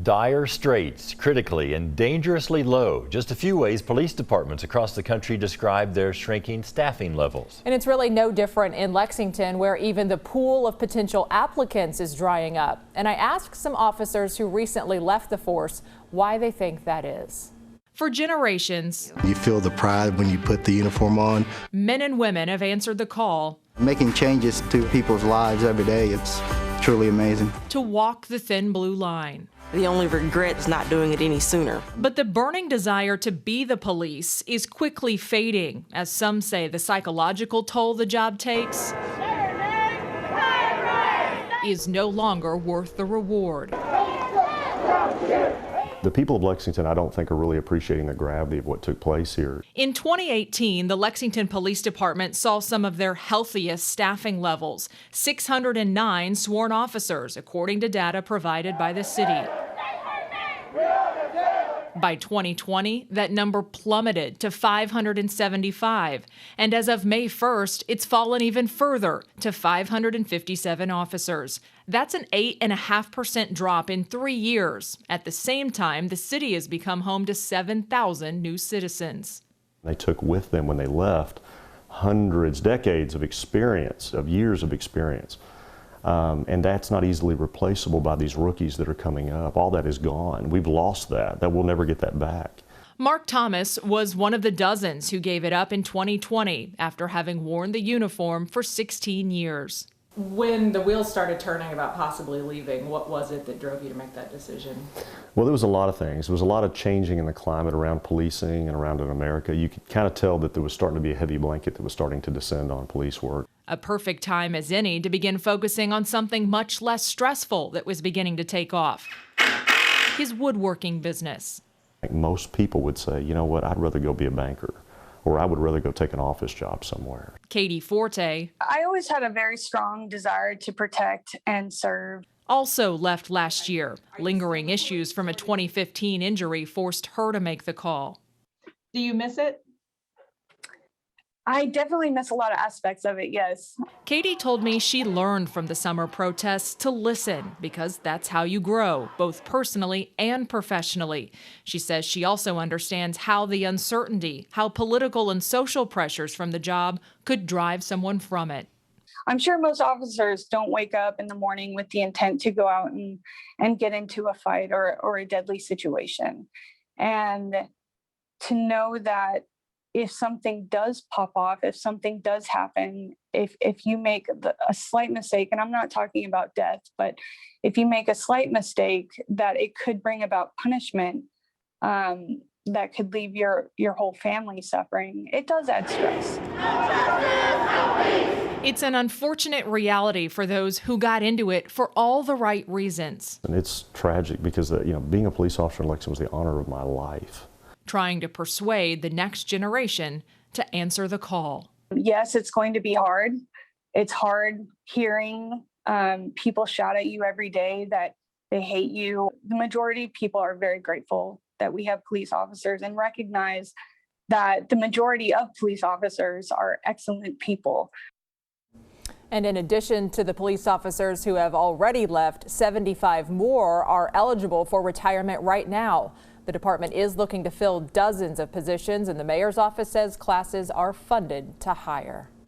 Dire straits, critically and dangerously low. Just a few ways police departments across the country describe their shrinking staffing levels. And it's really no different in Lexington, where even the pool of potential applicants is drying up. And I asked some officers who recently left the force why they think that is. For generations, you feel the pride when you put the uniform on. Men and women have answered the call. Making changes to people's lives every day, it's truly amazing. To walk the thin blue line. The only regret is not doing it any sooner. But the burning desire to be the police is quickly fading, as some say the psychological toll the job takes is no longer worth the reward. The people of Lexington, I don't think, are really appreciating the gravity of what took place here. In 2018, the Lexington Police Department saw some of their healthiest staffing levels, 609 sworn officers, according to data provided by the city. By 2020, that number plummeted to 575, and as of May 1st, it's fallen even further to 557 officers. That's an 8.5% drop in 3 years. At the same time, the city has become home to 7,000 new citizens. They took with them when they left hundreds, decades of experience, of years of experience. And that's not easily replaceable by these rookies that are coming up. All that is gone. We've lost that. We'll never get that back. Mark Thomas was one of the dozens who gave it up in 2020 after having worn the uniform for 16 years. When the wheels started turning about possibly leaving, what was it that drove you to make that decision? Well, there was a lot of things. There was a lot of changing in the climate around policing and around in America. You could kind of tell that there was starting to be a heavy blanket that was starting to descend on police work. A perfect time as any to begin focusing on something much less stressful that was beginning to take off: his woodworking business. I think most people would say, you know what, I'd rather go be a banker, or I would rather go take an office job somewhere. Katie Forte, I always had a very strong desire to protect and serve. Also left last year. Lingering issues from a 2015 injury forced her to make the call. Do you miss it? I definitely miss a lot of aspects of it, yes. Katie told me she learned from the summer protests to listen, because that's how you grow, both personally and professionally. She says she also understands how the uncertainty, how political and social pressures from the job could drive someone from it. I'm sure most officers don't wake up in the morning with the intent to go out and get into a fight or a deadly situation. And to know that if something does pop off, if something does happen, if you make a slight mistake, and I'm not talking about death, but if you make a slight mistake, that it could bring about punishment that could leave your whole family suffering, it does add stress. It's an unfortunate reality for those who got into it for all the right reasons. And it's tragic because being a police officer in Lexington was the honor of my life. Trying to persuade the next generation to answer the call. Yes, it's going to be hard. It's hard hearing people shout at you every day that they hate you. The majority of people are very grateful that we have police officers and recognize that the majority of police officers are excellent people. And in addition to the police officers who have already left, 75 more are eligible for retirement right now. The department is looking to fill dozens of positions, and the mayor's office says classes are funded to hire.